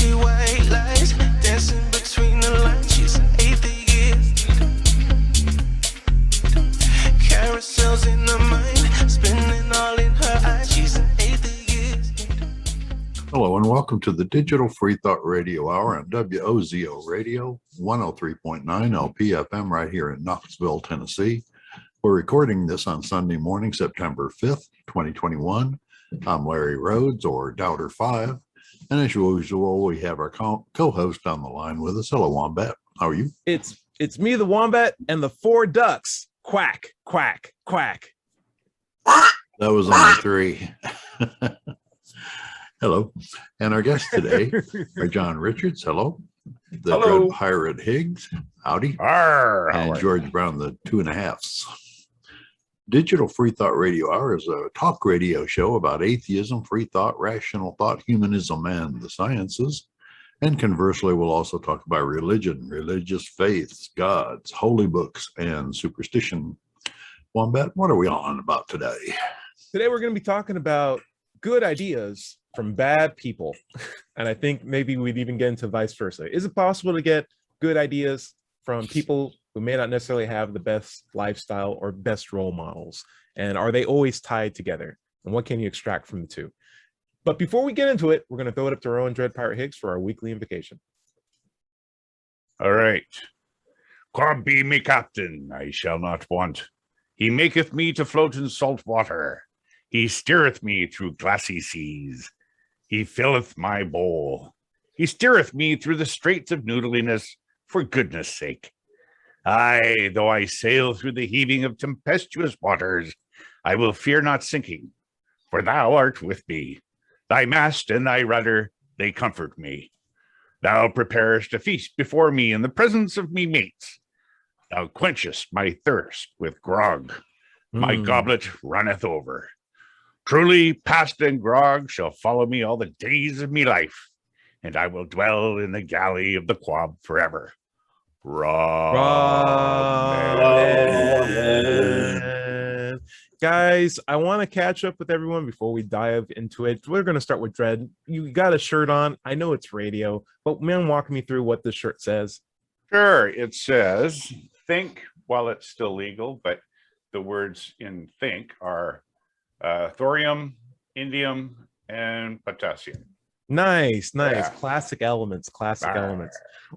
see white lies dancing between the lines. She's an atheist. Carousels in her mind, spinning all in her eyes. She's an atheist. Hello and welcome to the Digital Freethought Radio Hour on WOZO Radio, 103.9 LPFM right here in Knoxville, Tennessee. We're recording this on Sunday morning, September 5th, 2021. I'm Larry Rhodes, or Doubter 5. And as usual, we have our co-host on the line with us. Hello, Wombat. How are you? It's me, the Wombat, and the four ducks. Quack, quack, quack. That was only three. Hello. And our guests today are John Richards. Hello. The Hello. Dread Pirate Higgs. Howdy. Arr, And George Brown, the 2.5s. Digital Freethought Radio Hour is a talk radio show about atheism, free thought, rational thought, humanism, and the sciences. And conversely, we'll also talk about religion, religious faiths, gods, holy books, and superstition. Wombat, what are we on about today? Today we're going to be talking about good ideas from bad people. And I think maybe we'd even get into vice versa. Is it possible to get good ideas from people who may not necessarily have the best lifestyle or best role models? And are they always tied together? And what can you extract from the two? But before we get into it, we're going to throw it up to our own Dread Pirate Higgs for our weekly invocation. All right. God be me captain, I shall not want. He maketh me to float in salt water. He steereth me through glassy seas. He filleth my bowl. He steereth me through the straits of noodliness, for goodness sake. Aye, though I sail through the heaving of tempestuous waters, I will fear not sinking, for thou art with me. Thy mast and thy rudder, they comfort me. Thou preparest a feast before me in the presence of me mates. Thou quenchest my thirst with grog. My goblet runneth over. Truly, past and grog shall follow me all the days of me life, and I will dwell in the galley of the Quab forever. Amen. Guys, I want to catch up with everyone before we dive into it. We're going to start with Dread. You got a shirt on. I know it's radio, but man, walk me through what this shirt says. Sure, it says, think while it's still legal, but the words in think are thorium, indium, and potassium. Nice. Yeah. Classic elements.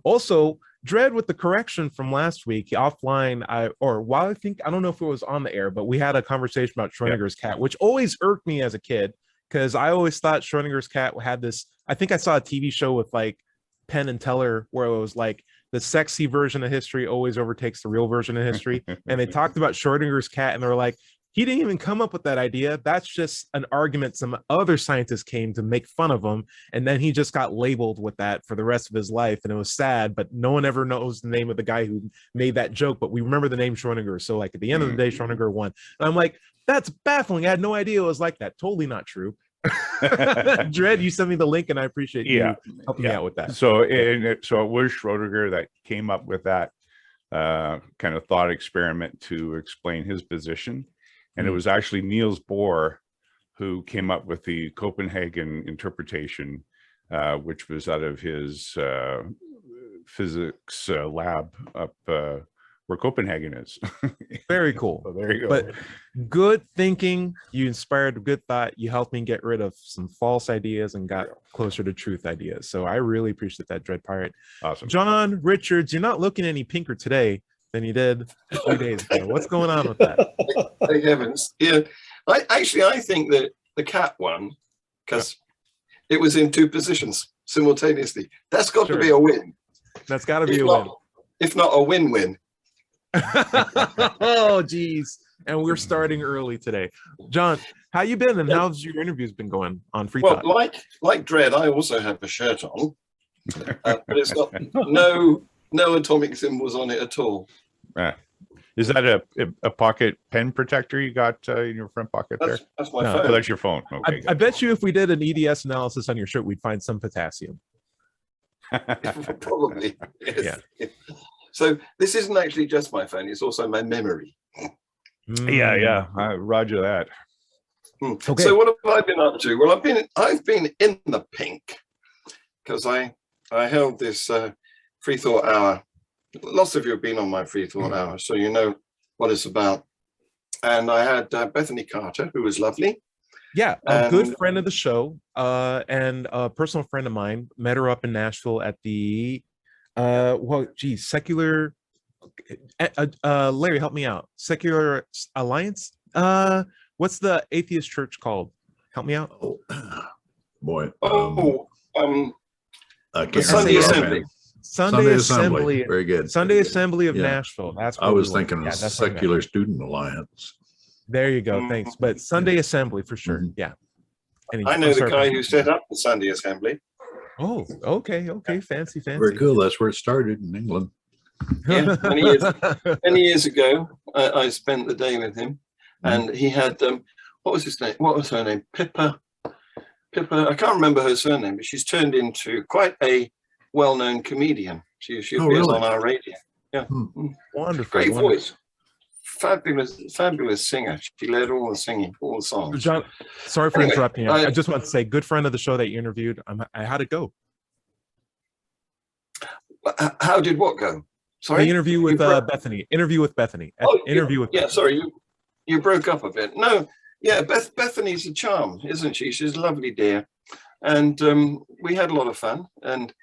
Also, Dread, with the correction from last week offline, I don't know if it was on the air, but we had a conversation about Schrodinger's cat, which always irked me as a kid because I always thought Schrodinger's cat had this. I think I saw a TV show with like Penn and Teller where it was like the sexy version of history always overtakes the real version of history. And they talked about Schrodinger's cat and they were like, he didn't even come up with that idea. That's just an argument some other scientists came to make fun of him. And then he just got labeled with that for the rest of his life. And it was sad, but no one ever knows the name of the guy who made that joke. But we remember the name Schrodinger. So like at the end of the day, Schrodinger won. And I'm like, that's baffling. I had no idea it was like that. Totally not true. Dread, you sent me the link and I appreciate you helping me out with that. So it was Schrodinger that came up with that kind of thought experiment to explain his position. And it was actually Niels Bohr who came up with the Copenhagen interpretation, which was out of his physics lab up where Copenhagen is. Very cool. So there you go. But good thinking, you inspired good thought, you helped me get rid of some false ideas and got closer to truth ideas. So I really appreciate that, Dread Pirate. Awesome. John Richards, you're not looking any pinker today than you did 3 days ago. What's going on with that? Thank heavens. Yeah, I think that the cat won because it was in two positions simultaneously. That's got to be a win. That's got to be a win. If not a win-win. Oh, geez. And we're starting early today. John, how you been and how's your interviews been going on Freethought? Well, like Dread, I also have a shirt on, but it's got no atomic symbols on it at all. Is that a pocket pen protector you got in your front pocket there? That's my phone. Oh, that's your phone. Okay. I bet you if we did an EDS analysis on your shirt, we'd find some potassium. Probably. Yes. Yeah. So this isn't actually just my phone; it's also my memory. Yeah. Roger that. Okay. So what have I been up to? Well, I've been in the pink because I I held this Freethought Hour. Lots of you have been on my Freethought Hour, so you know what it's about. And I had Bethany Carter, who was lovely. Yeah, a good friend of the show, and a personal friend of mine. Met her up in Nashville at the secular. Larry, help me out. Secular Alliance. What's the atheist church called? Help me out. Oh, boy. The Sunday Assembly. Sunday Assembly. Very good. Sunday Assembly of Nashville. That's what I was thinking of Secular Student Alliance. There you go. Thanks. But Sunday Assembly for sure. Yeah. I know the guy who set up the Sunday Assembly. Oh, okay. Fancy. Very cool. That's where it started in England. Yeah, many years ago, I spent the day with him, and he had what was his name? What was her name? Pippa. I can't remember her surname, but she's turned into quite a well-known comedian. She appears on our radio. Yeah, wonderful, great voice, fabulous singer. She led all the singing, all the songs. John, sorry for interrupting you. I just want to say, good friend of the show that you interviewed. How'd it go? How did what go? Sorry, the interview with Bethany. Interview with Bethany. Sorry, you broke up a bit. No, yeah, Bethany's a charm, isn't she? She's a lovely dear, and we had a lot of fun. And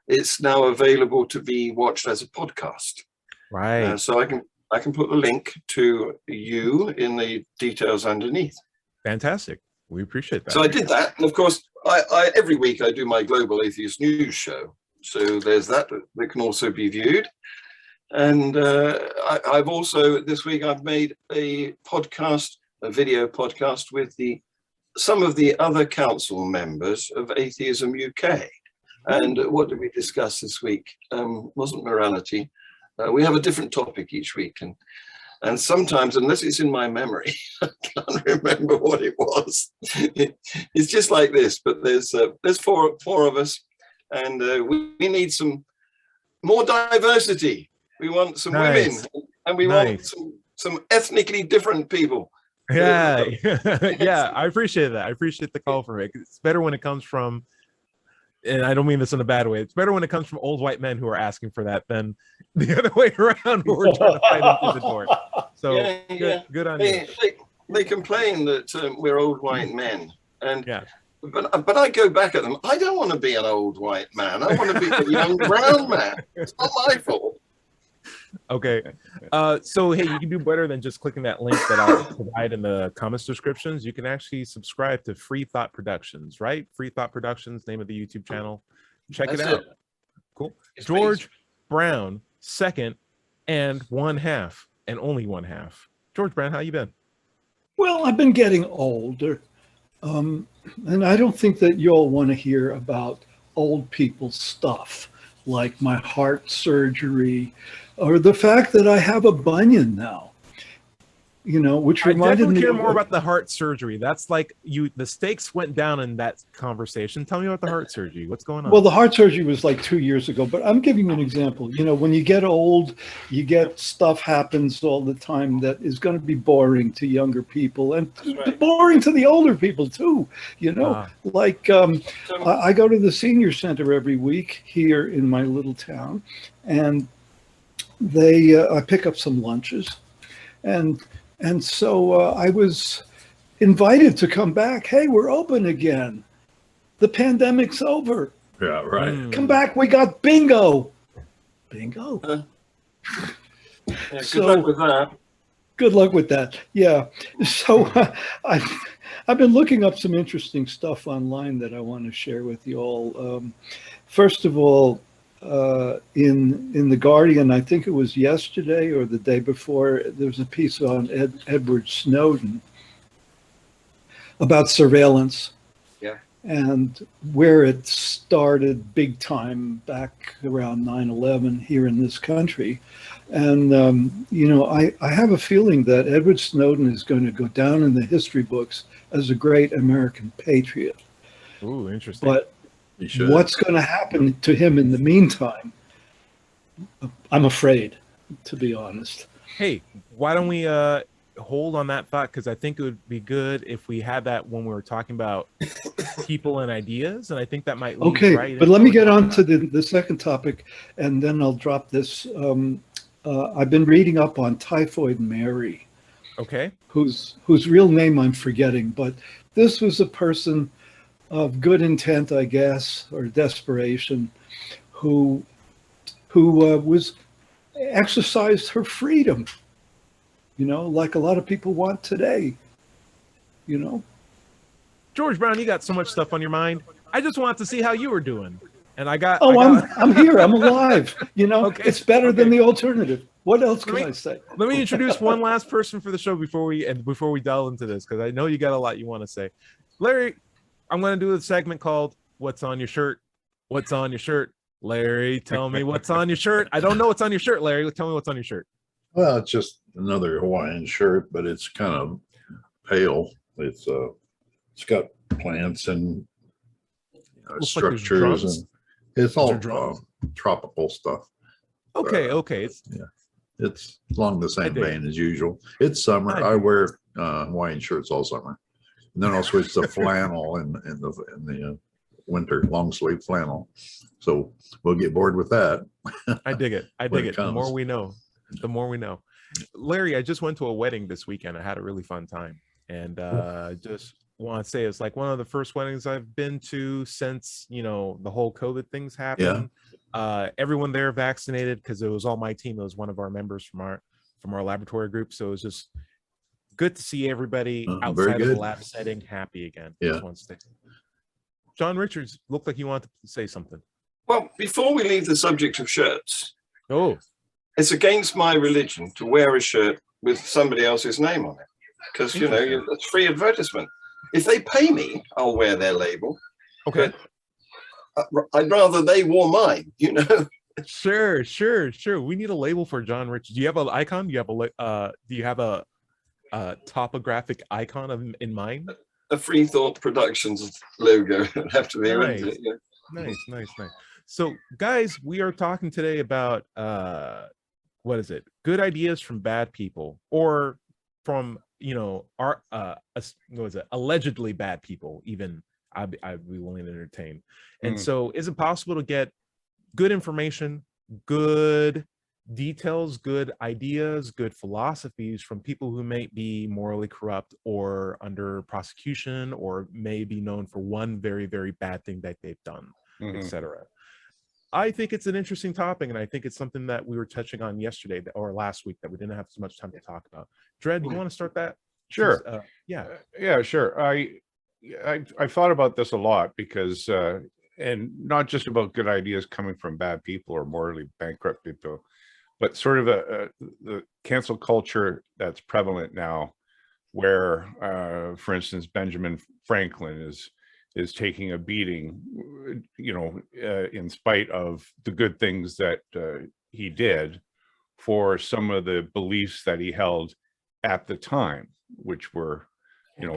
it's now available to be watched as a podcast. Right. So I can put the link to you in the details underneath. Fantastic. We appreciate that. So I did that, and of course, I every week I do my Global Atheist News show. So there's that can also be viewed. And I've also, this week, I've made a video podcast with some of the other council members of Atheism UK. And what did we discuss this week? Wasn't morality. We have a different topic each week. And sometimes, unless it's in my memory, I can't remember what it was. It's just like this, but there's four of us. And we need some more diversity. We want some women, and we want some ethnically different people. Yeah, yeah. I appreciate that. I appreciate the call from it. It's better when it comes from, and I don't mean this in a bad way. It's better when it comes from old white men who are asking for that than the other way around who are trying to fight into the door. So good on you. They complain that we're old white men, and but I go back at them. I don't want to be an old white man. I want to be a young brown man. It's not my fault. Okay. So hey, you can do better than just clicking that link that I'll provide in the comments descriptions. You can actually subscribe to Freethought Productions, right? Freethought Productions, name of the YouTube channel. Check it out. Cool. It's George Brown, second and one half, and only one half. George Brown, how you been? Well, I've been getting older. And I don't think that you'll want to hear about old people's stuff, like my heart surgery or the fact that I have a bunion now, which reminded me. I definitely care more about the heart surgery. That's like the stakes went down in that conversation. Tell me about the heart surgery. What's going on? Well, the heart surgery was like 2 years ago, but I'm giving you an example. When you get old, you get stuff happens all the time that is going to be boring to younger people and boring to the older people too. Like I go to the senior center every week here in my little town, and I pick up some lunches, and so I was invited to come back. Hey, we're open again. The pandemic's over. Yeah, right. Come back. We got bingo. Bingo. Good luck with that. Good luck with that. Yeah. So I've been looking up some interesting stuff online that I want to share with you all. First of all, in the Guardian, I think it was yesterday or the day before, there was a piece on Edward Snowden about surveillance. Yeah. And where it started big time back around 9/11 here in this country. And, I have a feeling that Edward Snowden is going to go down in the history books as a great American patriot. Ooh, interesting. But what's going to happen to him in the meantime? I'm afraid, to be honest. Hey, why don't we hold on that thought, because I think it would be good if we had that when we were talking about people and ideas, and I think that might lead Okay, right but into let me what get we're on talking to about. the second topic, and then I'll drop this. I've been reading up on Typhoid Mary, Okay. whose real name I'm forgetting, but this was a person of good intent, I guess, or desperation, who was exercised her freedom, like a lot of people want today, George Brown, you got so much stuff on your mind. I just wanted to see how you were doing, and I got. I'm here, I'm alive, Okay, it's better than okay. the alternative. What else can Let me- I say? Let me introduce one last person for the show before we delve into this, because I know you got a lot you want to say. Larry, I'm going to do a segment called "What's on Your Shirt." What's on your shirt, Larry? Tell me what's on your shirt. I don't know what's on your shirt, Larry. Tell me what's on your shirt. Well, it's just another Hawaiian shirt, but it's kind of pale. It's got plants and Looks like there's structures, drums. and it's all there drums? tropical stuff. Okay. It's along the same dig it. vein as usual. It's summer. I I wear Hawaiian shirts all summer, and then I'll switch to flannel in the winter, long sleeve flannel. So we'll get bored with that. I dig it. When it The more comes. we know, the more we know. Larry, I just went to a wedding this weekend. I had a really fun time, and just want to say it's like one of the first weddings I've been to since the whole COVID things happened. Everyone there vaccinated, because it was all my team. It was one of our members from our laboratory group. So it was just good to see everybody very outside of the good. lab setting happy again. Yeah. Just want to say. John Richards looked like you wanted to say something. Well, before we leave the subject of shirts, Oh, it's against my religion to wear a shirt with somebody else's name on it, because it's free advertisement. If they pay me, I'll wear their label. okay. I'd rather they wore mine. Sure. We need a label for John Richards. Do you have an icon? Do you have a topographic icon in mind? A Freethought Productions logo would have to be Nice. around it. Nice. So, guys, we are talking today about what is it? Good ideas from bad people, or from our what is it? Allegedly bad people. Even I'd be willing to entertain. And so, is it possible to get good information, good details, good ideas, good philosophies from people who may be morally corrupt or under prosecution, or may be known for one very, very bad thing that they've done, etc.? I think it's an interesting topic, and I think it's something that we were touching on yesterday or last week that we didn't have so much time to talk about. Dred, you want to start that? Sure. Yeah, Sure. I thought about this a lot, because and not just about good ideas coming from bad people or morally bankrupt people, but sort of the cancel culture that's prevalent now, where for instance Benjamin Franklin is taking a beating, in spite of the good things that he did, for some of the beliefs that he held at the time, which were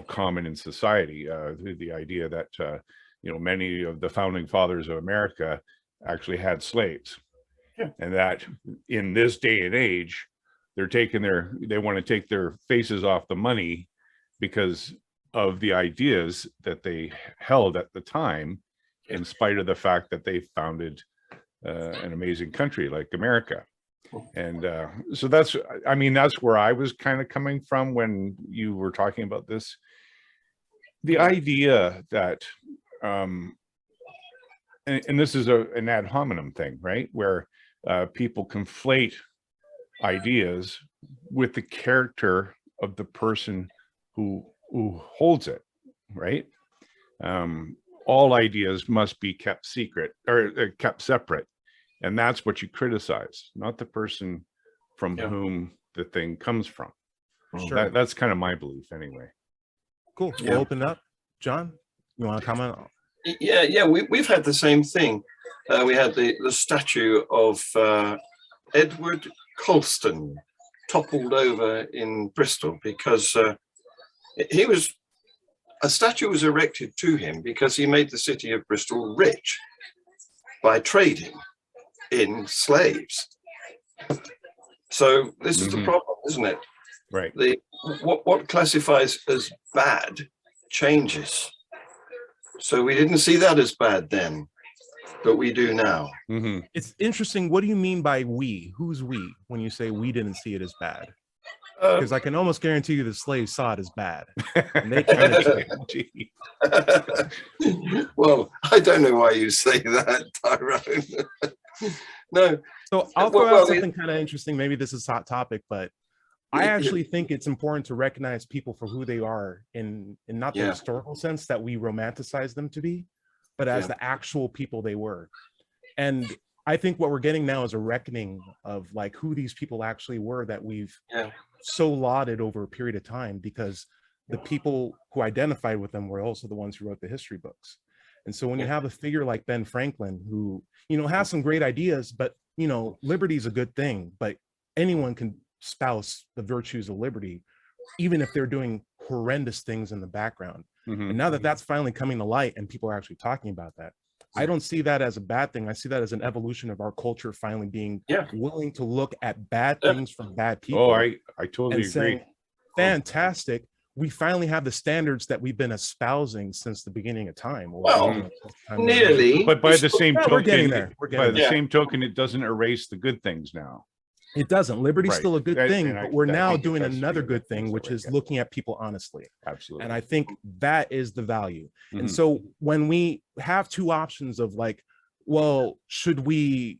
common in society. The idea that many of the founding fathers of America actually had slaves, and that in this day and age they want to take their faces off the money because of the ideas that they held at the time, in spite of the fact that they founded an amazing country like America. And so that's where I was kind of coming from when you were talking about this. The idea that, and this is an ad hominem thing, right? Where people conflate ideas with the character of the person who holds it, right? All ideas must be kept secret or kept separate. And that's what you criticize, not the person from whom the thing comes from. Sure. That's kind of my belief anyway. Cool. We'll open up. John, you want to comment? Yeah. We've had the same thing. We had the statue of Edward Colston toppled over in Bristol because a statue was erected to him because he made the city of Bristol rich by trading in slaves. So this is the problem, isn't it? Right. The what classifies as bad changes. So we didn't see that as bad then, but we do now. Mm-hmm. It's interesting. What do you mean by we? Who's we when you say we didn't see it as bad? Because I can almost guarantee you the slaves saw it as bad. And they kind of well, I don't know why you say that, Tyrone. No. So I'll throw out something kind of interesting. Maybe this is a hot topic, but I actually think it's important to recognize people for who they are in not the historical sense that we romanticize them to be, but as the actual people they were. And I think what we're getting now is a reckoning of like who these people actually were that we've so lauded over a period of time, because the people who identified with them were also the ones who wrote the history books. And so when you have a figure like Ben Franklin, who, you know, has some great ideas, but, you know, liberty is a good thing, but anyone can spouse the virtues of liberty, even if they're doing horrendous things in the background. And now that that's finally coming to light and people are actually talking about that, I don't see that as a bad thing. I see that as an evolution of our culture finally being willing to look at bad things from bad people. Oh, I totally agree. Saying, fantastic. We finally have the standards that we've been espousing since the beginning of time. Well, nearly. But by the same token, we're getting there. By the same token, it doesn't erase the good things now. It doesn't. Liberty's still a good thing, but we're now doing that's another true. good thing, which is looking at people honestly. Absolutely. And I think that is the value. And so when we have two options of like, well, should we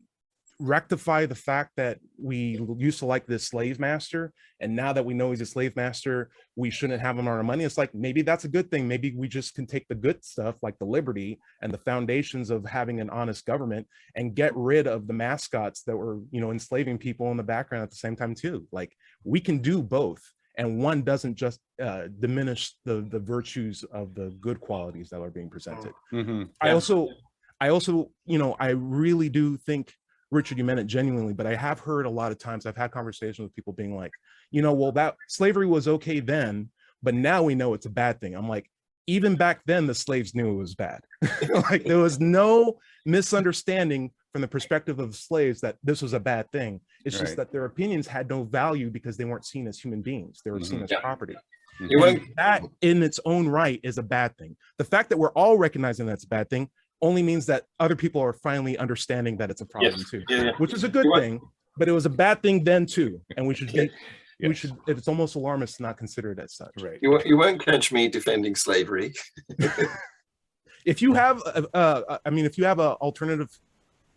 rectify the fact that we used to like this slave master, and now that we know he's a slave master, we shouldn't have him on our money? It's like, maybe that's a good thing. Maybe we just can take the good stuff like the liberty and the foundations of having an honest government and get rid of the mascots that were, you know, enslaving people in the background at the same time too. Like, we can do both, and one doesn't just diminish the virtues of the good qualities that are being presented. I also, you know, I really do think, Richard, you meant it genuinely, but I have heard a lot of times, I've had conversations with people being like, you know, well, that slavery was okay then, but now we know it's a bad thing. I'm like, even back then, the slaves knew it was bad. Like, there was no misunderstanding from the perspective of slaves that this was a bad thing. It's just that their opinions had no value because they weren't seen as human beings. They were seen as property. That in its own right is a bad thing. The fact that we're all recognizing that's a bad thing only means that other people are finally understanding that it's a problem too, which is a good thing, but it was a bad thing then too. And we should be, it's almost alarmist to not consider it as such. Right. You won't catch me defending slavery. If you have, I mean, if you have an alternative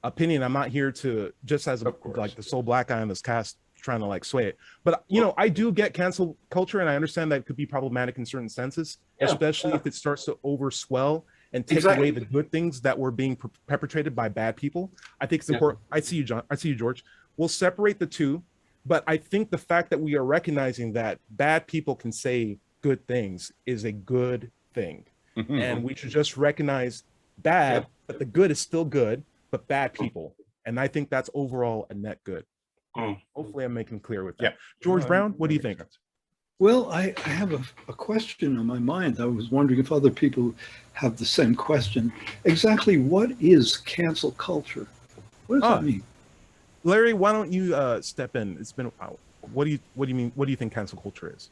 opinion, I'm not here to, just as like the sole black guy on this cast trying to like sway it. But, you know, I do get cancel culture, and I understand that it could be problematic in certain senses, especially if it starts to overswell and take away the good things that were being perpetrated by bad people. I think it's important. I see you, John. I see you, George. We'll separate the two, but I think the fact that we are recognizing that bad people can say good things is a good thing. And we should just recognize bad, but the good is still good, but bad people. And I think that's overall a net good. Hopefully I'm making clear with that. George Brown, what do you think? Well, I have a question on my mind. I was wondering if other people have the same question. Exactly what is cancel culture? What does that mean? Larry, why don't you step in? It's been a while. What do you mean? What do you think cancel culture is?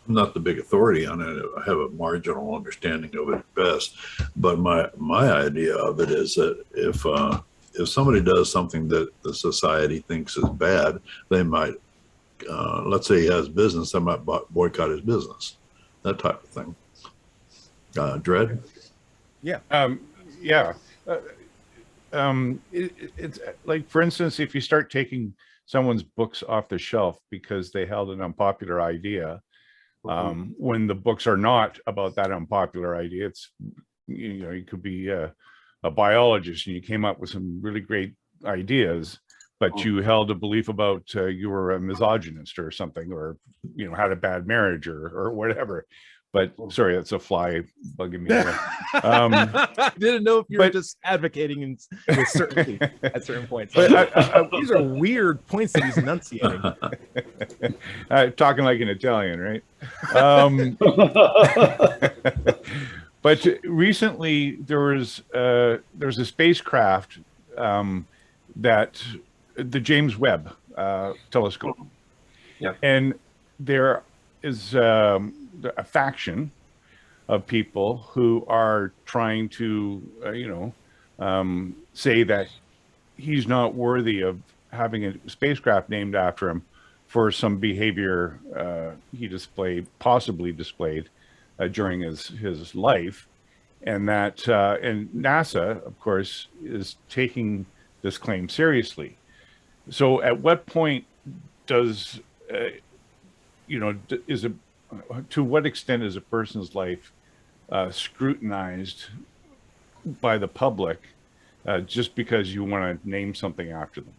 I'm not the big authority on it. I have a marginal understanding of it at best. But my idea of it is that if somebody does something that the society thinks is bad, they might, let's say he has business, they might boycott his business, that type of thing. Dredd? It's like, for instance, if you start taking someone's books off the shelf because they held an unpopular idea, when the books are not about that unpopular idea, it's, you know, you could be a biologist and you came up with some really great ideas, but you held a belief about you were a misogynist or something, or, you know, had a bad marriage or whatever. But sorry, that's a fly bugging me. I didn't know if you were just advocating with certainty at certain points. These are weird points that he's enunciating. Talking like an Italian, right? But recently there's a spacecraft that the James Webb telescope, and they're a faction of people who are trying to, say that he's not worthy of having a spacecraft named after him for some behavior he possibly displayed during his life, and that and NASA, of course, is taking this claim seriously. So, at what point does to what extent is a person's life scrutinized by the public just because you want to name something after them?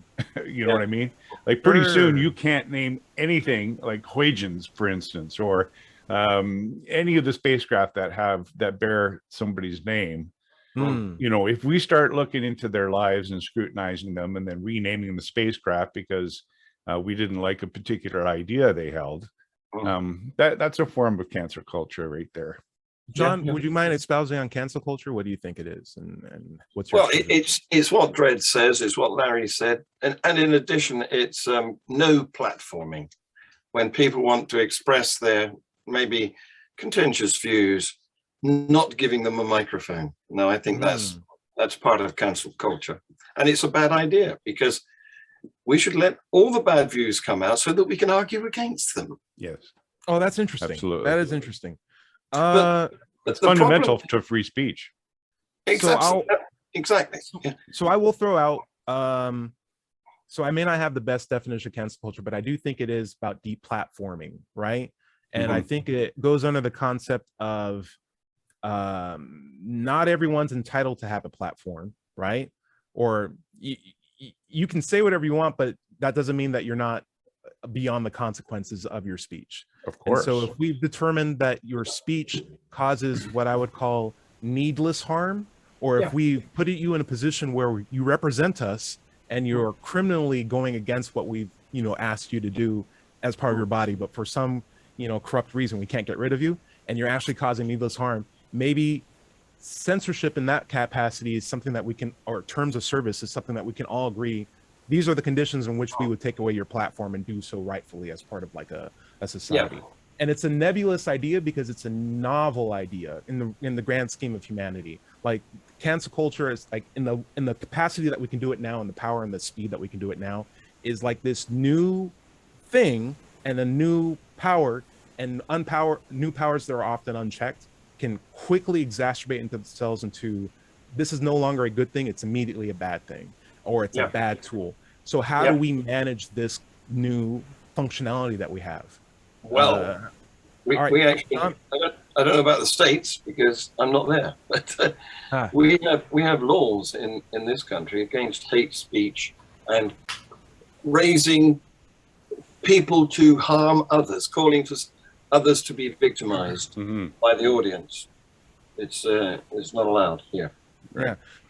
You know what I mean? Like pretty soon you can't name anything like Huygens, for instance, or any of the spacecraft that bear somebody's name. If we start looking into their lives and scrutinizing them and then renaming the spacecraft because we didn't like a particular idea they held, that's a form of cancel culture right there. John, would you mind espousing on cancel culture? What do you think it is, and what's your? Well, it's what Dredd says, it's what Larry said, and in addition, it's no platforming. When people want to express their maybe contentious views, not giving them a microphone. No, I think that's part of cancel culture, and it's a bad idea because we should let all the bad views come out so that we can argue against them. Yes. Oh, that's interesting. Absolutely. That is interesting. It's fundamental to free speech. Exactly. Exactly. So I will throw out. So I may not have the best definition of cancel culture, but I do think it is about deplatforming, right? And I think it goes under the concept of not everyone's entitled to have a platform, right? Or you can say whatever you want, but that doesn't mean that you're not beyond the consequences of your speech. Of course. And so if we've determined that your speech causes what I would call needless harm, or if we put you in a position where you represent us and you're criminally going against what we've, asked you to do as part of your body, but for some, corrupt reason, we can't get rid of you, and you're actually causing needless harm, maybe censorship in that capacity is something that we can, or terms of service is something that we can all agree. These are the conditions in which we would take away your platform and do so rightfully as part of like a society. Yeah. And it's a nebulous idea because it's a novel idea in the grand scheme of humanity. Like cancel culture is like in the capacity that we can do it now and the power and the speed that we can do it now is like this new thing, and a new power and new powers that are often unchecked can quickly exacerbate themselves into this is no longer a good thing, it's immediately a bad thing, or it's a bad tool. So how do we manage this new functionality that we have? Well, we actually, I don't know about the States because I'm not there, but we have laws in this country against hate speech and raising people to harm others, calling for others to be victimized by the audience. It's not allowed here.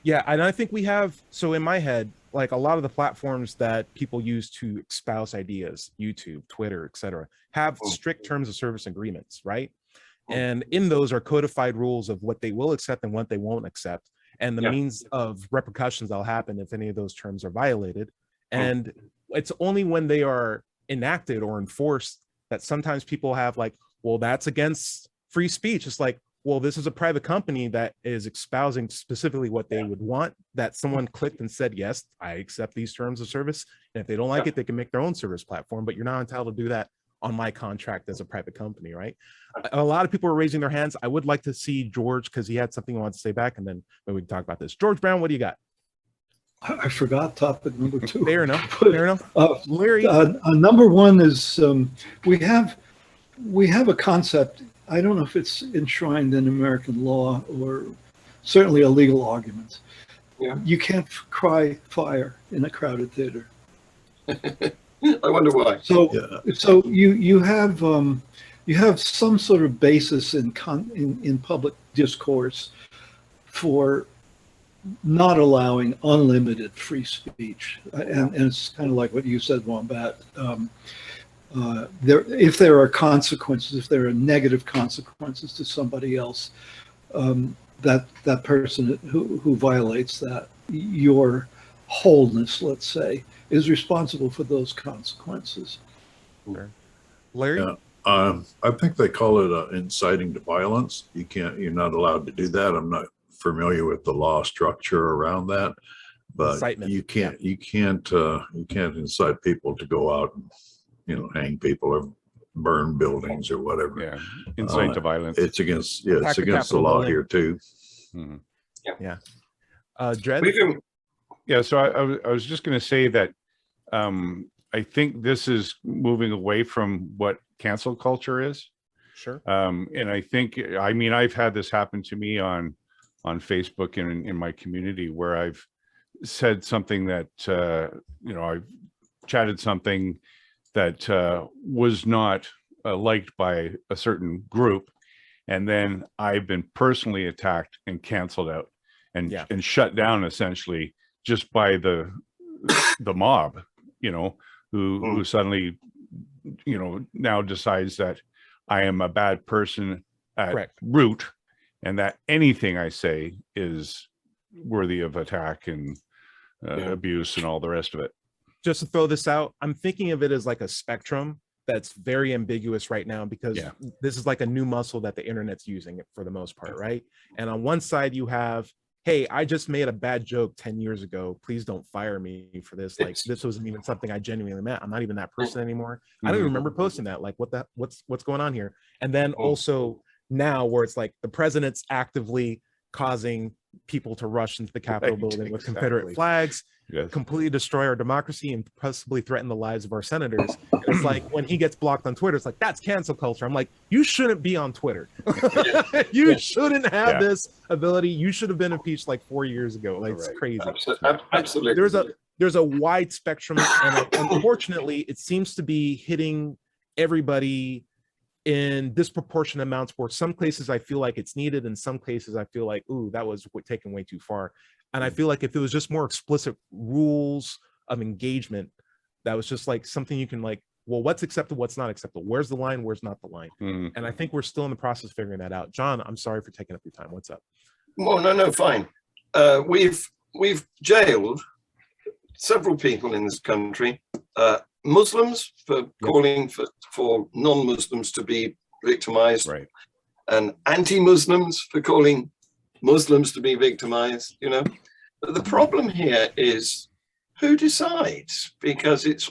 Yeah, and I think we have, so in my head, like a lot of the platforms that people use to espouse ideas, YouTube, Twitter, etc., have strict terms of service agreements, right? And in those are codified rules of what they will accept and what they won't accept, and the means of repercussions that'll happen if any of those terms are violated. And it's only when they are enacted or enforced that sometimes people have like, well, that's against free speech. It's like, well, this is a private company that is espousing specifically what they would want, that someone clicked and said, yes, I accept these terms of service. And if they don't like it, they can make their own service platform, but you're not entitled to do that on my contract as a private company, right? A lot of people are raising their hands. I would like to see George, because he had something he wanted to say back, and then maybe we can talk about this. George Brown, what do you got? I forgot topic number 2. Fair enough. Fair enough. Larry, number 1 is we have a concept. I don't know if it's enshrined in American law or certainly a legal argument. You can't cry fire in a crowded theater. I wonder why. So you have some sort of basis in public discourse for not allowing unlimited free speech, and it's kind of like what you said, Wombat. If there are consequences, if there are negative consequences to somebody else, that person who violates that, your wholeness, let's say, is responsible for those consequences. Larry? I think they call it inciting to violence. You're not allowed to do that. I'm not familiar with the law structure around that, but Incitement. you can't incite people to go out and, hang people or burn buildings or whatever. Yeah, incite to violence. It's against Attack the the Capitol law building. here too. Mhm. Dred? Yeah, so I was just going to say that I think this is moving away from what cancel culture is. Sure. And I think, I've had this happen to me on Facebook and in my community where I've said something that, I've chatted something that was not liked by a certain group. And then I've been personally attacked and canceled out and shut down essentially just by the mob, who suddenly, now decides that I am a bad person at root, and that anything I say is worthy of attack and abuse and all the rest of it. Just to throw this out, I'm thinking of it as like a spectrum that's very ambiguous right now, because this is like a new muscle that the internet's using for the most part, right? And on one side you have, hey, I just made a bad joke 10 years ago. Please don't fire me for this. Like, this wasn't even something I genuinely meant. I'm not even that person anymore. I don't even remember posting that. Like, what's going on here? And then also now where it's like the president's actively causing people to rush into the Capitol building with Confederate flags, completely destroy our democracy and possibly threaten the lives of our senators. And it's like when he gets blocked on Twitter, it's like, that's cancel culture. I'm like, you shouldn't be on Twitter. You shouldn't have this ability. You should have been impeached like 4 years ago. Like, it's crazy. Absolutely. There's a wide spectrum, and unfortunately it seems to be hitting everybody in disproportionate amounts, where some places I feel like it's needed, and some cases I feel like, ooh, that was taken way too far. And I feel like if it was just more explicit rules of engagement, that was just like something you can like, well, what's acceptable, what's not acceptable, where's the line, where's not the line. And I think we're still in the process of figuring that out. John, I'm sorry for taking up your time. What's up? Well, no, fine. We've jailed several people in this country, Muslims for calling for non-Muslims to be victimized, and anti-Muslims for calling Muslims to be victimized, But the problem here is who decides, because it's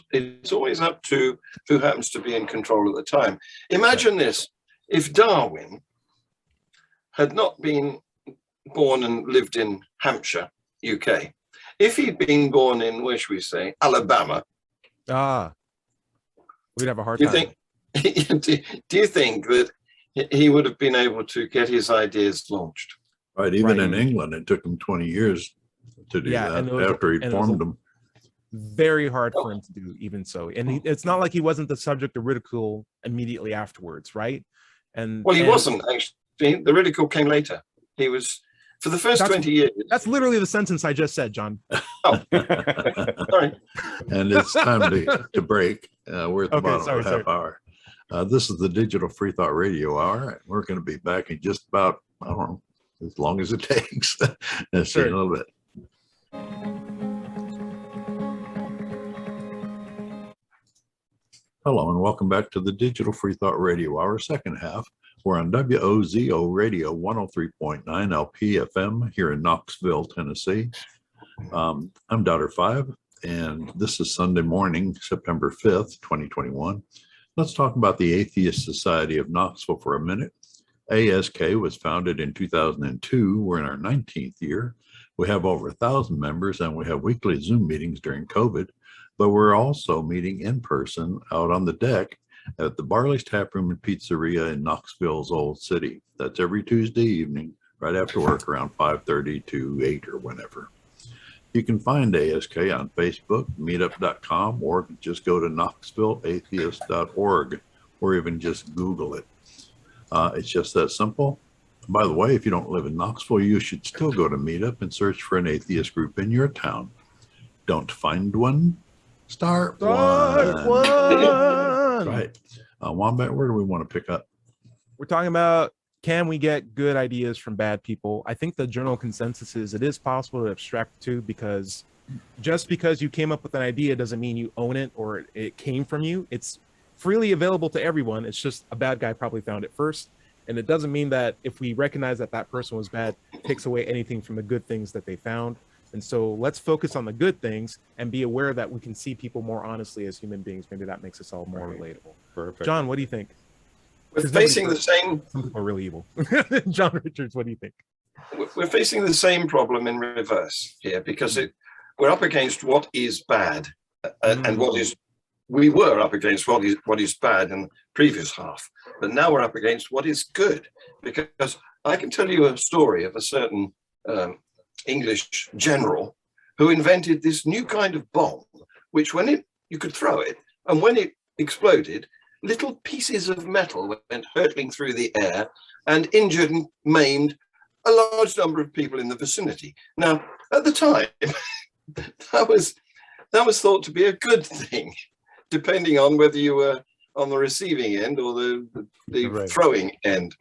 always up to who happens to be in control at the time. Imagine this: if Darwin had not been born and lived in Hampshire, UK, if he'd been born in, where should we say, Alabama, we'd have a hard time. Do you think that he would have been able to get his ideas launched? Right. Even in England, it took him 20 years to do that after he formed them. Very hard for him to do, even so. And it's not like he wasn't the subject of ridicule immediately afterwards, right? Well, he wasn't, actually. The ridicule came later. He was, for the first 20 years. That's literally the sentence I just said, John. Oh, sorry. And it's time to break. We're at the bottom of a half hour. This is the Digital Freethought Radio Hour. We're going to be back in just about, I don't know, as long as it takes. See you in a little bit. Hello and welcome back to the Digital Freethought Radio Hour, second half. We're on WOZO Radio 103.9 LPFM here in Knoxville, Tennessee. I'm Daughter 5, and this is Sunday morning, September 5th, 2021. Let's talk about the Atheist Society of Knoxville for a minute. ASK was founded in 2002. We're in our 19th year. We have over 1,000 members, and we have weekly Zoom meetings during COVID, but we're also meeting in person out on the deck at the Barley's Tap Room and Pizzeria in Knoxville's Old City. That's every Tuesday evening, right after work around 5:30 to 8 or whenever. You can find ASK on Facebook, meetup.com, or just go to knoxvilleatheist.org, or even just Google it. It's just that simple. By the way, if you don't live in Knoxville, you should still go to Meetup and search for an atheist group in your town. Don't find one? Start one. Right. Wombat, where do we want to pick up? We're talking about, can we get good ideas from bad people? I think the general consensus is it is possible to abstract to, because just because you came up with an idea doesn't mean you own it or it came from you. It's freely available to everyone. It's just a bad guy probably found it first. And it doesn't mean that if we recognize that that person was bad, it takes away anything from the good things that they found. And so let's focus on the good things and be aware that we can see people more honestly as human beings. Maybe that makes us all more relatable. Perfect. John, what do you think? We're facing the same. Some people are really evil. John Richards, what do you think? We're facing the same problem in reverse here, because we're up against what is bad, and what is. We were up against what is bad in the previous half, but now we're up against what is good. Because I can tell you a story of a certain English general who invented this new kind of bomb, which you could throw it, and when it exploded, little pieces of metal went hurtling through the air and injured and maimed a large number of people in the vicinity. Now, at the time, that was thought to be a good thing, depending on whether you were on the receiving end or the throwing end.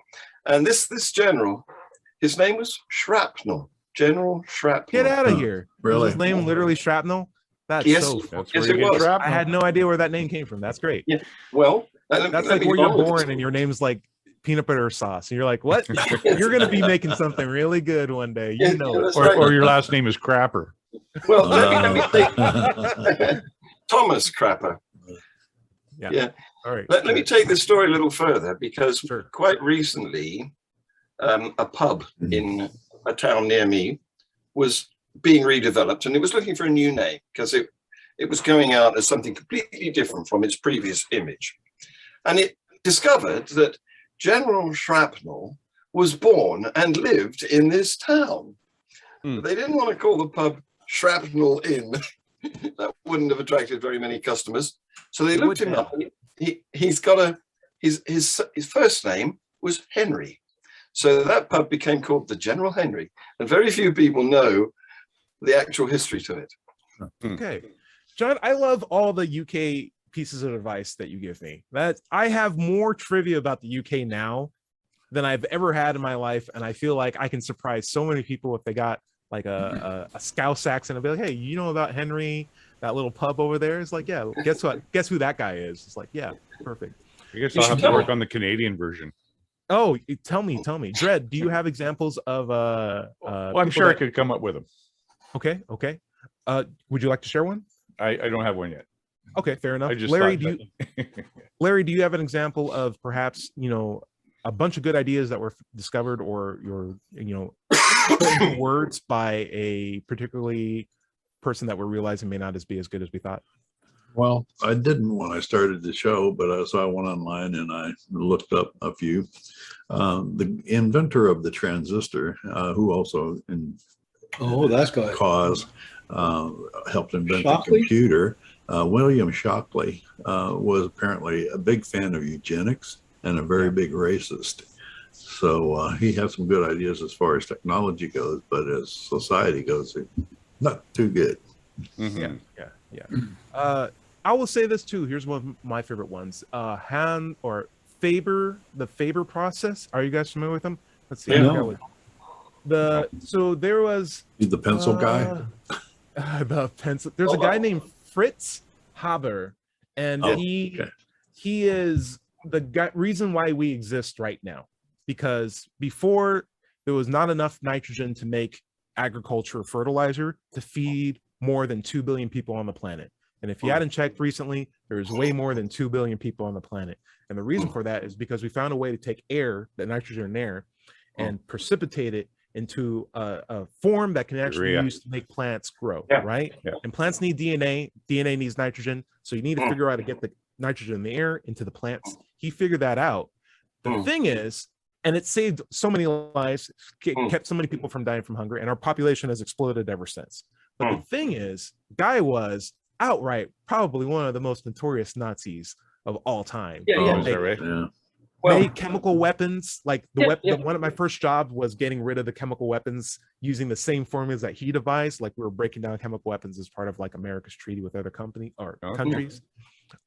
And this general, his name was Shrapnel. General Shrapnel. Get out of here. Really? Was his name literally Shrapnel? That's Yes, it was. I had no idea where that name came from. That's great. Yeah. Well, that's like where you're born and your name's like peanut butter sauce. And you're like, what? You're going to be making something really good one day. You know. Or your last name is Crapper. Well, let me take Thomas Crapper. Yeah. All right. Let me take this story a little further, because quite recently, a pub in a town near me was being redeveloped, and it was looking for a new name because it was going out as something completely different from its previous image. And it discovered that General Shrapnel was born and lived in this town. They didn't want to call the pub Shrapnel Inn. That wouldn't have attracted very many customers. So they looked him up. He's got his first name was Henry. So that pub became called the General Henry. And very few people know the actual history to it. Okay. John, I love all the UK pieces of advice that you give me. That I have more trivia about the UK now than I've ever had in my life. And I feel like I can surprise so many people if they got like a Scouse accent. I'll be like, hey, you know about Henry, that little pub over there? It's like, yeah, guess what? Guess who that guy is? It's like, yeah, perfect. I guess I'll have to work on the Canadian version. Oh, tell me. Dredd, do you have examples of well, I'm sure I could come up with them. Okay. Would you like to share one? I don't have one yet. Okay, fair enough. I just Larry, do you have an example of perhaps, a bunch of good ideas that were discovered or put into words by a particularly person that we're realizing may not be as good as we thought? Well, I didn't when I started the show, but I went online and I looked up a few. The inventor of the transistor, who also helped invent the computer, William Shockley, was apparently a big fan of eugenics and a very big racist. So he had some good ideas as far as technology goes, but as society goes, not too good. Mm-hmm. Yeah. I will say this too. Here's one of my favorite ones. The Faber process. Are you guys familiar with them? Let's see. So there was the pencil guy. The pencil. There's a guy named Fritz Haber, and he is the reason why we exist right now. Because before there was not enough nitrogen to make agriculture fertilizer to feed more than 2 billion people on the planet. And if you hadn't checked recently, there's way more than 2 billion people on the planet. And the reason for that is because we found a way to take air, the nitrogen in air, and precipitate it into a form that can actually be used to make plants grow, right? Yeah. And plants need DNA. DNA needs nitrogen. So you need to figure out how to get the nitrogen in the air into the plants. He figured that out. The thing is, and it saved so many lives, kept so many people from dying from hunger, and our population has exploded ever since. But the thing is, guy was outright probably one of the most notorious Nazis of all time. Is that right? Yeah. Made chemical weapons. Like one of my first jobs was getting rid of the chemical weapons using the same formulas that he devised. Like we were breaking down chemical weapons as part of like America's treaty with other countries.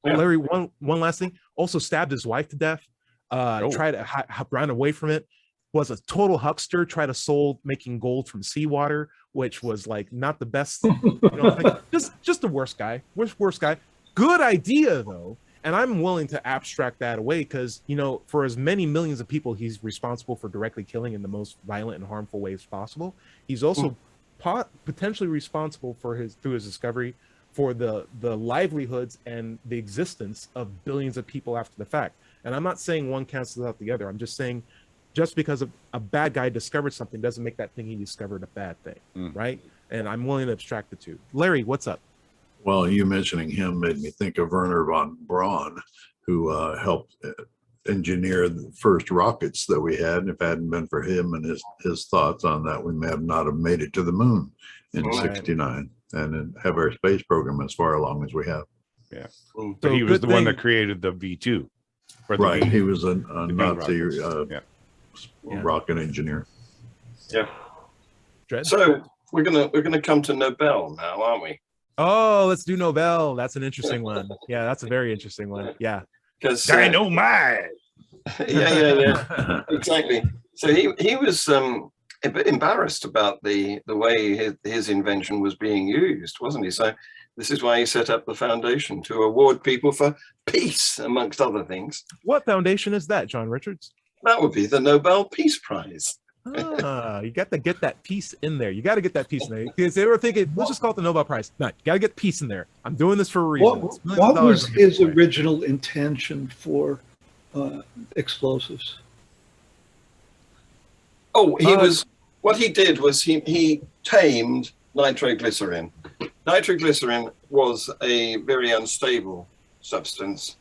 Larry, one last thing. Also stabbed his wife to death. Tried to run away from it. Was a total huckster. Tried to sold making gold from seawater, which was like not the best. Just the worst guy. Worst guy. Good idea though. And I'm willing to abstract that away because, you know, for as many millions of people he's responsible for directly killing in the most violent and harmful ways possible, he's also potentially responsible for through his discovery for the livelihoods and the existence of billions of people after the fact. And I'm not saying one cancels out the other. I'm just saying just because a bad guy discovered something doesn't make that thing he discovered a bad thing, right? And I'm willing to abstract the two. Larry, what's up? Well, you mentioning him made me think of Werner von Braun, who helped engineer the first rockets that we had. And if it hadn't been for him and his thoughts on that, we may have not have made it to the moon in '69 and then have our space program as far along as we have. Yeah. So But he was the one thing- that created the V2. or the Right. V- He was a V Nazi rockets. rocket engineer. Yeah. Dread? So we're gonna come to Nobel now, aren't we? Oh, let's do Nobel. That's an interesting one. Yeah, that's a very interesting one. Yeah. Because Dynamite. yeah, exactly. So he was a bit embarrassed about the way his invention was being used, wasn't he? So this is why he set up the foundation to award people for peace, amongst other things. What foundation is that, John Richards? That would be the Nobel Peace Prize. You got to get that piece in there. You got to get that piece in there because they were thinking, let's just call it the Nobel Prize. No, you got to get peace in there. I'm doing this for a reason. It's millions of What dollars was I'm giving his away. original intention for explosives? Oh, what he did was he tamed nitroglycerin. Nitroglycerin was a very unstable substance,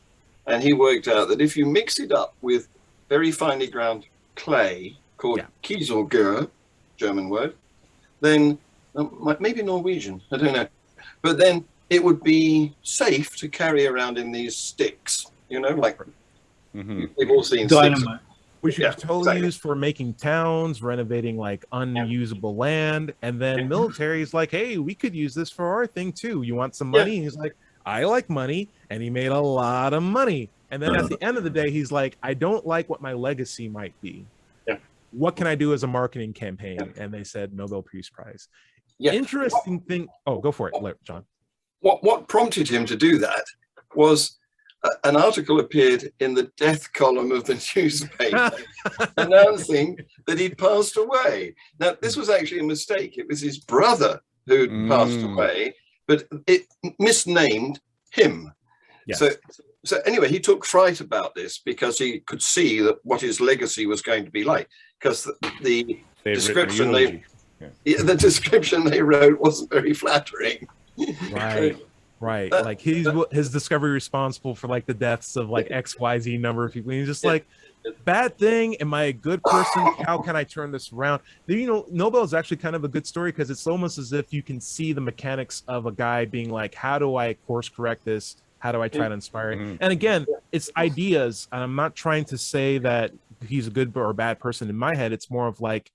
and he worked out that if you mix it up with very finely ground clay called Kieselguhr, German word, then maybe Norwegian, I don't know, but then it would be safe to carry around in these sticks, like they've all seen sticks. Dynamite. Which you totally exactly. use for making towns, renovating like unusable land, and then military is like, hey, we could use this for our thing too. You want some money? And he's like, I like money, and he made a lot of money. And then at the end of the day, he's like, I don't like what my legacy might be. Yeah. What can I do as a marketing campaign? And they said Nobel Peace Prize. Yeah. Interesting thing. Oh, go for it, John. What prompted him to do that was an article appeared in the death column of the newspaper announcing that he'd passed away. Now, this was actually a mistake. It was his brother who'd passed away, but it misnamed him. Yes. So anyway, he took fright about this because he could see that what his legacy was going to be like, because the description the description they wrote wasn't very flattering. Right. Like his discovery responsible for like the deaths of like XYZ number of people. And he's just like, bad thing. Am I a good person? How can I turn this around? Nobel is actually kind of a good story because it's almost as if you can see the mechanics of a guy being like, how do I course correct this? How do I try to inspire it? And again, it's ideas. I'm not trying to say that he's a good or a bad person. In my head, it's more of like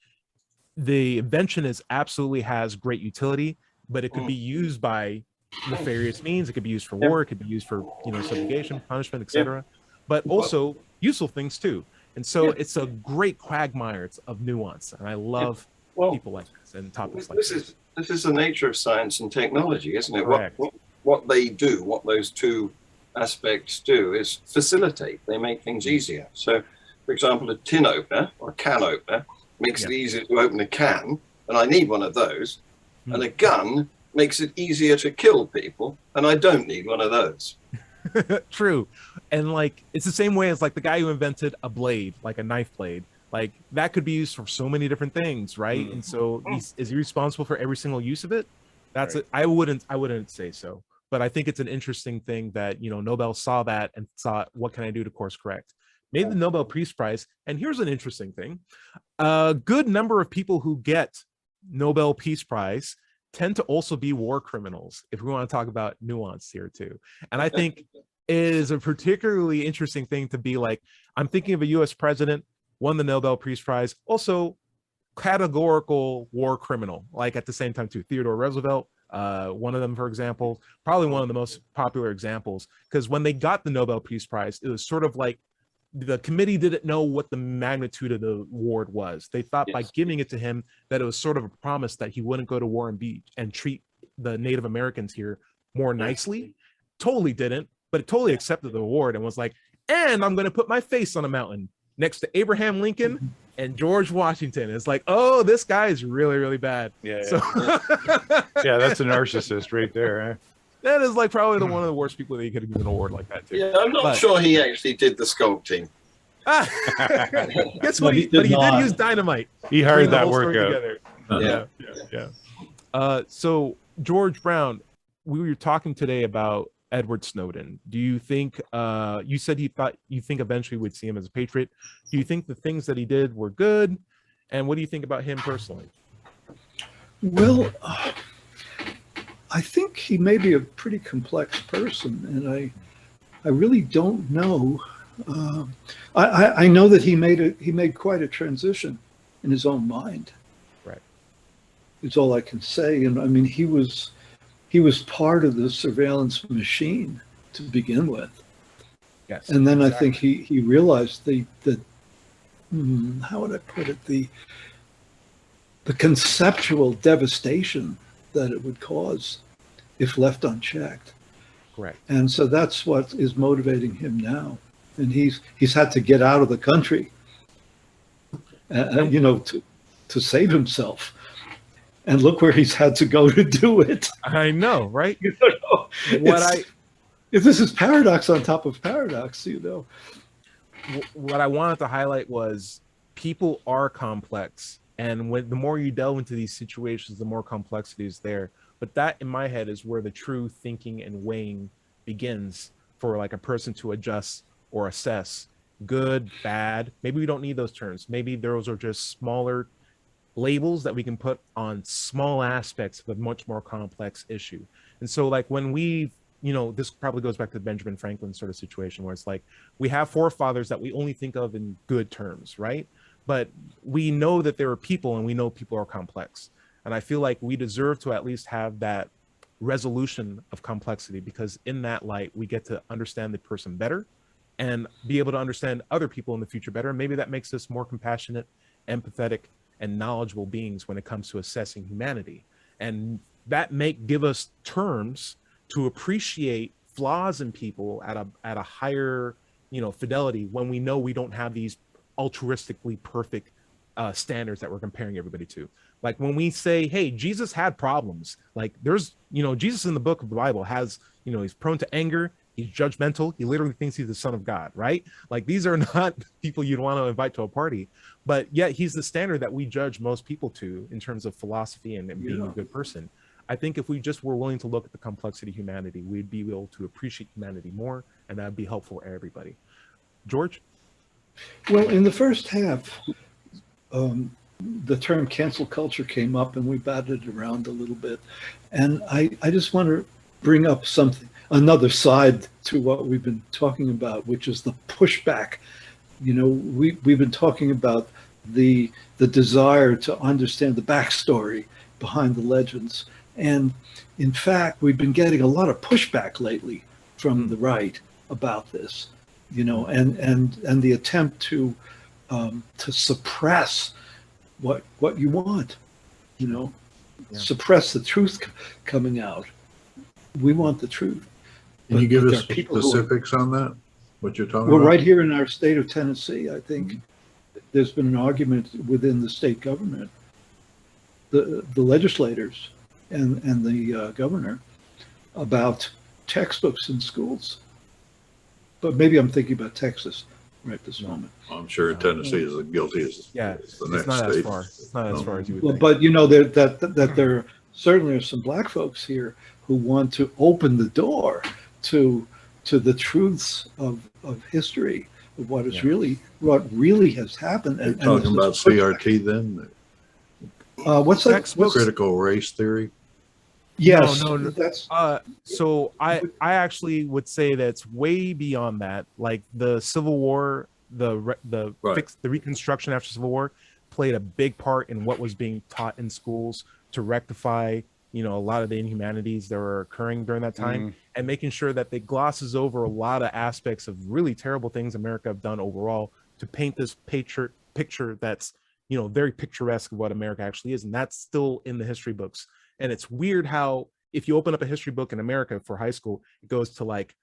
the invention absolutely has great utility, but it could be used by nefarious means. It could be used for war. It could be used for subjugation, punishment, etc. But also useful things too. And so it's a great quagmire of nuance, and I love people like this and topics like this. This is the nature of science and technology, isn't it? Correct. What they do, what those two aspects do, is facilitate. They make things easier. So, for example, a tin opener or a can opener makes it easier to open a can, and I need one of those. And a gun makes it easier to kill people, and I don't need one of those. True. And like it's the same way as like the guy who invented a blade, like a knife blade, like that could be used for so many different things, right? And so is he responsible for every single use of it? That's it. I wouldn't say so, but I think it's an interesting thing that Nobel saw that and thought, what can I do to course correct? Made the Nobel Peace Prize. And here's an interesting thing: a good number of people who get Nobel Peace Prize tend to also be war criminals, if we want to talk about nuance here too. And I think it is a particularly interesting thing to be like, I'm thinking of a US president, won the Nobel Peace Prize, also categorical war criminal, like at the same time too. Theodore Roosevelt, one of them, for example, probably one of the most popular examples, because when they got the Nobel Peace Prize, it was sort of like the committee didn't know what the magnitude of the award was. They thought by giving it to him that it was sort of a promise that he wouldn't go to war and treat the Native Americans here more nicely. Totally didn't. but it totally accepted the award and was like, and I'm going to put my face on a mountain next to Abraham Lincoln and George Washington. It's like, oh, this guy is really, really bad. Yeah. So Yeah, that's a narcissist right there. Eh? that is like probably one of the worst people that you could have given an award like that to. Yeah, I'm not sure he actually did the sculpting. Guess No, what? he But he did did not. use dynamite. He to hired bring the that whole story workout. together. Yeah. So George Brown, we were talking today about Edward Snowden. Do you think you said you think eventually we'd see him as a patriot? Do you think the things that he did were good? And what do you think about him personally? Well, I think he may be a pretty complex person, and I really don't know. I know that he made quite a transition in his own mind. Right. It's all I can say. And I mean, he was part of the surveillance machine to begin with. Yes. And then I think he realized that how would I put it, the conceptual devastation that it would cause if left unchecked. Correct. And so that's what is motivating him now. And he's had to get out of the country, to save himself. And look where he's had to go to do it. I know, right? If this is paradox on top of paradox, What I wanted to highlight was people are complex, and the more you delve into these situations, the more complexity is there. But that, in my head, is where the true thinking and weighing begins for like a person to adjust or assess good, bad. Maybe we don't need those terms. Maybe those are just smaller labels that we can put on small aspects of a much more complex issue. And so like when this probably goes back to the Benjamin Franklin sort of situation where it's like we have forefathers that we only think of in good terms, right? But we know that there are people, and we know people are complex. And I feel like we deserve to at least have that resolution of complexity, because in that light, we get to understand the person better and be able to understand other people in the future better. And maybe that makes us more compassionate, empathetic, and knowledgeable beings when it comes to assessing humanity. And that may give us terms to appreciate flaws in people at a higher, fidelity, when we know we don't have these altruistically perfect standards that we're comparing everybody to. Like when we say, hey, Jesus had problems, like there's, Jesus in the book of the Bible has, he's prone to anger, he's judgmental, he literally thinks he's the son of God, right? Like these are not people you'd want to invite to a party, but yet he's the standard that we judge most people to in terms of philosophy and being a good person. I think if we just were willing to look at the complexity of humanity, we'd be able to appreciate humanity more, and that'd be helpful for everybody. George? Well, in the first half, the term cancel culture came up, and we batted it around a little bit. And I just want to bring up another side to what we've been talking about, which is the pushback. We've been talking about the desire to understand the backstory behind the legends. And in fact, we've been getting a lot of pushback lately from the right about this, and the attempt to suppress what you want, suppress the truth coming out. We want the truth. Can you give but us specifics on that? What you're talking well, about? right here in our state of Tennessee, I think there's been an argument within the state government, the legislators and the governor, about textbooks in schools. But maybe I'm thinking about Texas right this moment. I'm sure Tennessee is as guilty as the It's next not state. as far. It's not as far as you would Well, think. but that there certainly are some black folks here who want to open the door to the truths of history, of what really has happened. You're talking about CRT then? What's that? Textbooks? Critical race theory? Yes. No. That's So I actually would say that's way beyond that. Like the Civil War, the Reconstruction after Civil War played a big part in what was being taught in schools to rectify, a lot of the inhumanities that were occurring during that time, and making sure that they glosses over a lot of aspects of really terrible things America have done overall to paint this picture that's, very picturesque of what America actually is. And that's still in the history books. And it's weird how if you open up a history book in America for high school, it goes to like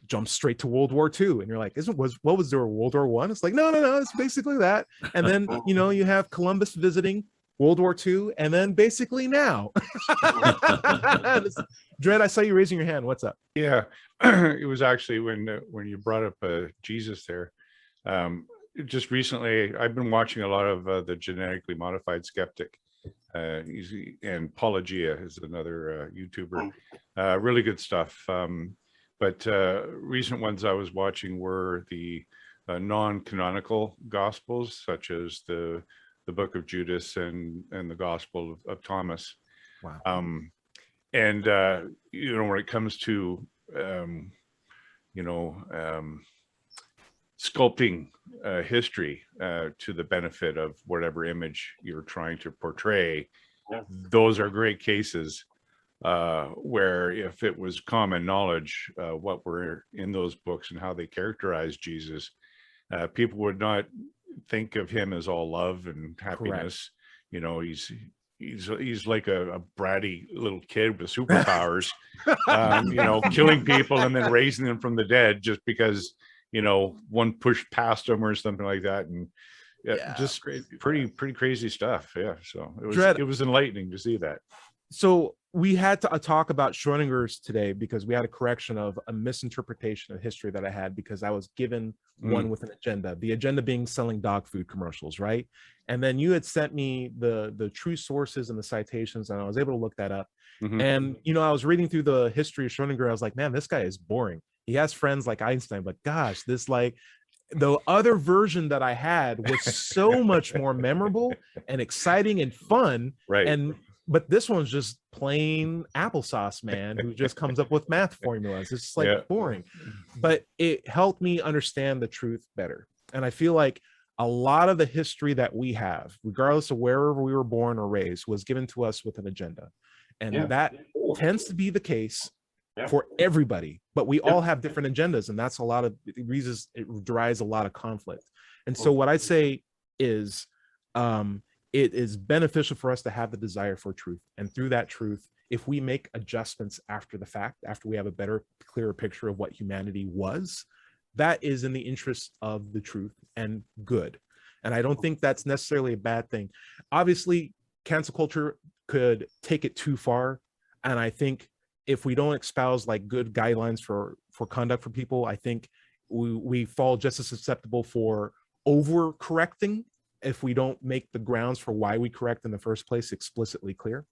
jumps straight to World War II, and you're like, what was there, World War One? It's like, no, it's basically that. And then you have Columbus visiting, World War II, and then basically now. Dredd, I saw you raising your hand. What's up? Yeah, it was actually when you brought up Jesus there. Just recently, I've been watching a lot of the Genetically Modified Skeptic. And Paulogia is another YouTuber. Really good stuff. But recent ones I was watching were the non-canonical Gospels, such as the Book of Judas and the Gospel of Thomas. Wow. And when it comes to sculpting history to the benefit of whatever image you're trying to portray, those are great cases where if it was common knowledge what were in those books and how they characterized Jesus, people would not think of him as all love and happiness. Correct. He's like a bratty little kid with superpowers, killing people and then raising them from the dead just because one pushed past him or something like that. And just pretty crazy stuff. Yeah. So it was enlightening to see that. So we had to talk about Schrodinger's today because we had a correction of a misinterpretation of history that I had because I was given one with an agenda, the agenda being selling dog food commercials, right? And then you had sent me the true sources and the citations, and I was able to look that up. Mm-hmm. And, I was reading through the history of Schrodinger. I was like, man, this guy is boring. He has friends like Einstein, but gosh, the other version that I had was so much more memorable and exciting and fun. Right. But this one's just plain applesauce man who just comes up with math formulas. It's just like boring, but it helped me understand the truth better. And I feel like a lot of the history that we have, regardless of wherever we were born or raised, was given to us with an agenda. And that tends to be the case for everybody, but we all have different agendas. And that's a lot of reasons it derives a lot of conflict. And so what I say is, it is beneficial for us to have the desire for truth. And through that truth, if we make adjustments after the fact, after we have a better, clearer picture of what humanity was, that is in the interest of the truth and good. And I don't think that's necessarily a bad thing. Obviously, cancel culture could take it too far. And I think if we don't espouse like good guidelines for conduct for people, I think we fall just as susceptible for overcorrecting if we don't make the grounds for why we correct in the first place explicitly clear.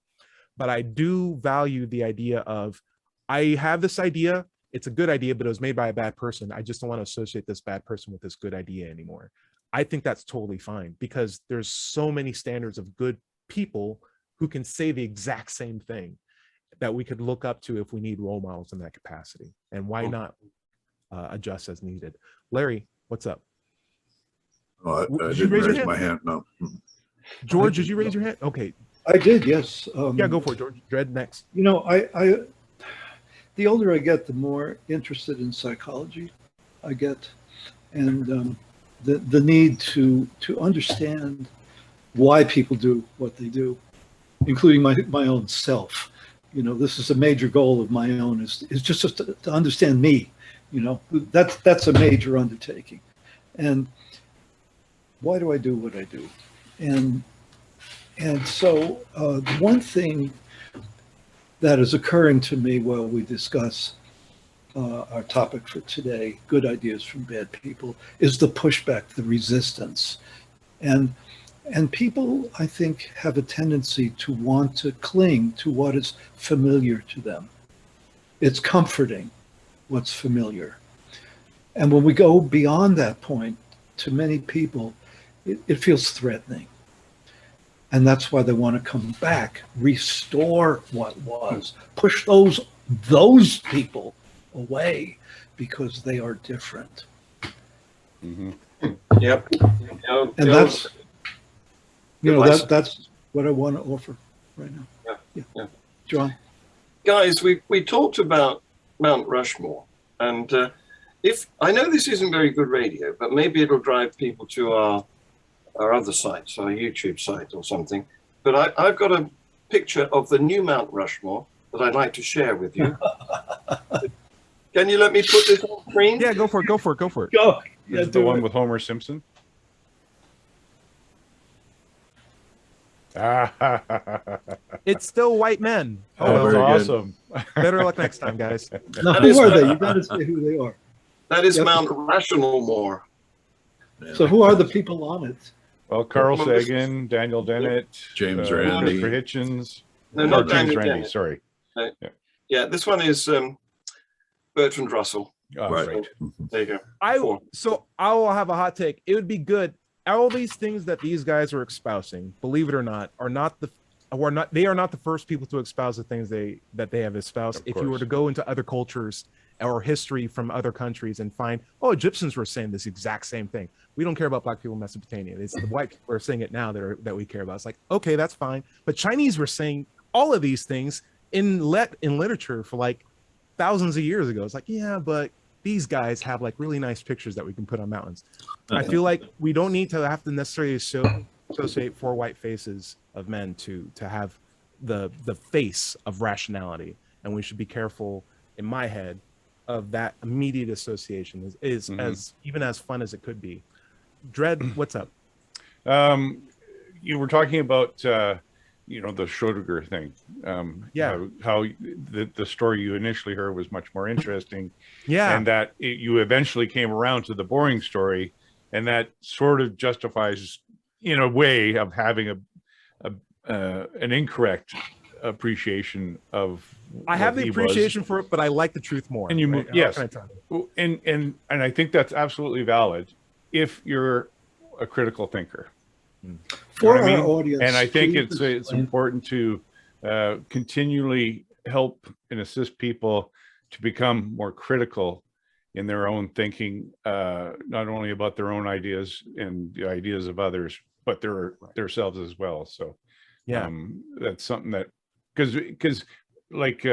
But I do value the idea of, I have this idea, it's a good idea, but it was made by a bad person. I just don't want to associate this bad person with this good idea anymore. I think that's totally fine because there's so many standards of good people who can say the exact same thing that we could look up to if we need role models in that capacity. And why not adjust as needed? Larry, what's up? Oh, I didn't raise my hand. No. George, did you raise your hand? Okay. I did, yes. Go for it, George. Dredd next. I the older I get, the more interested in psychology I get, and the need to understand why people do what they do, including my own self. This is a major goal of my own is just to understand me. That's a major undertaking, and why do I do what I do? And so one thing that is occurring to me while we discuss our topic for today, good ideas from bad people, is the pushback, the resistance. And people, I think, have a tendency to want to cling to what is familiar to them. It's comforting what's familiar. And when we go beyond that point, to many people, it feels threatening. And that's why they want to come back, restore what was, push those people away because they are different. Mm-hmm. Yep. And that's that's what I want to offer right now. Yeah. John? Guys, we talked about Mount Rushmore, and if I know this isn't very good radio, but maybe it'll drive people to our other sites, our YouTube site or something. But I've got a picture of the new Mount Rushmore that I'd like to share with you. Can you let me put this on screen? Yeah, go for it. Go. Go. This Yeah, is the do one it. with Homer Simpson. Ah, It's still white men. oh, very that's good. awesome. Better luck next time, guys. Now, That who is- are they? You got to say who they are. That is Yep. Mount Rationalmore. So who are the people on it? Well, Carl Well, this- Sagan, Daniel Dennett, James Randi. Christopher Hitchens. No, Oh, not James Daniel Randi, Dennett. sorry. Yeah, this one is Bertrand Russell. Oh, Right. There you go. I Four. will have a hot take. It would be good. All these things that these guys are espousing, believe it or not, are not the first people to espouse the things that they have espoused. Of If you were course. to go into other cultures or history from other countries and find, oh, Egyptians were saying this exact same thing. We don't care about black people in Mesopotamia. It's the white people are saying it now that we care about. It's like, okay, that's fine. But Chinese were saying all of these things in literature for like thousands of years ago. It's like, yeah, but these guys have like really nice pictures that we can put on mountains. I feel like we don't need to have to necessarily associate four white faces of men to have the face of rationality, and we should be careful, in my head, of that immediate association is as even as fun as it could be. Dread, what's up? You were talking about the Schrodinger thing. Yeah. How the story you initially heard was much more interesting. Yeah. And that you eventually came around to the boring story, and that sort of justifies, in a way, of having an incorrect appreciation of. I have what the he was. appreciation for it, but I like the truth more. And you right? How yes, can I tell you? and I think that's absolutely valid if you're a critical thinker. For what I our mean? audience. And I think please it's explain. important to continually help and assist people to become more critical in their own thinking, not only about their own ideas and the ideas of others, but themselves as well. So Yeah. that's something that because like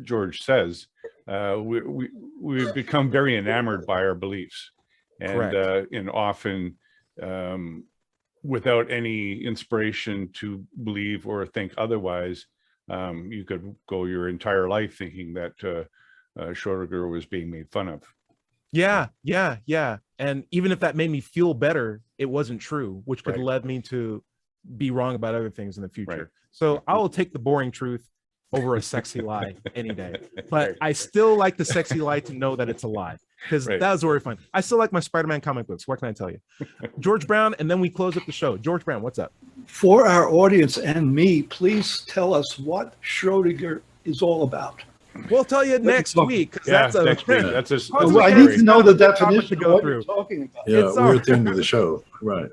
George says, we've become very enamored by our beliefs, and often without any inspiration to believe or think otherwise. You could go your entire life thinking that Schrodinger was being made fun of. Yeah. And even if that made me feel better, it wasn't true, which could Right. lead me to be wrong about other things in the future. Right. So I will take the boring truth over a sexy lie any day. But I still like the sexy lie to know that it's a lie, because Right. that was very fun. I still like my Spider-Man comic books. What can I tell you? George Brown, and then we close up the show. George Brown, what's up? For our audience and me, please tell us what Schrodinger is all about. We'll tell you next talk- week. 'Cause Yeah, that's a next week. That's a Well, I okay, need it's to know not the a good topic definition to of go what through. you're talking about. Yeah, It's we're at the end of the show. Right.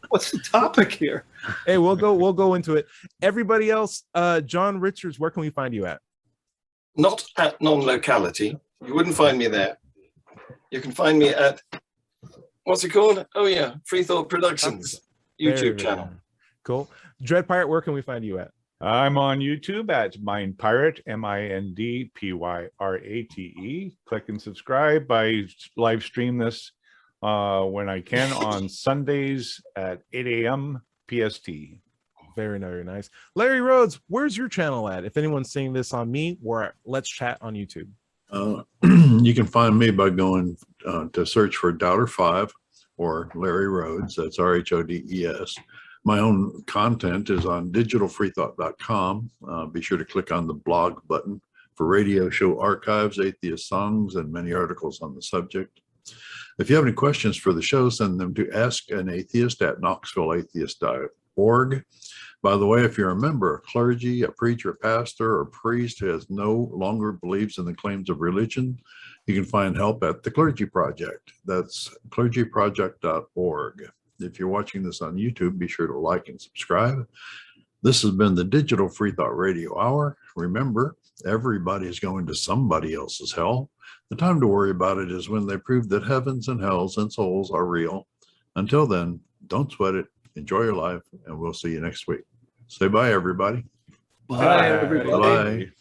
What's the topic here? Hey, we'll go into it. Everybody else, John Richards, where can we find you at? Not at non-locality. You wouldn't find me there. You can find me at, what's it called? Oh yeah, Freethought Productions YouTube channel. Cool. Dread Pirate, where can we find you at? I'm on YouTube at Mind Pirate, MINDPYRATE. Click and subscribe. I live stream this when I can on Sundays at 8 a.m. PST. Very, very nice. Larry Rhodes, where's your channel at? If anyone's seeing this on me, or Let's Chat on YouTube. You can find me by going to search for Doubter5 or Larry Rhodes. That's RHODES. My own content is on digitalfreethought.com. Be sure to click on the blog button for radio show archives, atheist songs, and many articles on the subject. If you have any questions for the show, send them to askanatheist@knoxvilleatheist.org. By the way, if you're a member of clergy, a preacher, pastor, or priest who has no longer believes in the claims of religion, you can find help at the Clergy Project. That's clergyproject.org. If you're watching this on YouTube, be sure to like and subscribe. This has been the Digital Freethought Radio Hour. Remember, everybody's going to somebody else's hell. The time to worry about it is when they prove that heavens and hells and souls are real. Until then, don't sweat it. Enjoy your life, and we'll see you next week. Say bye, everybody. Bye, everybody. Bye.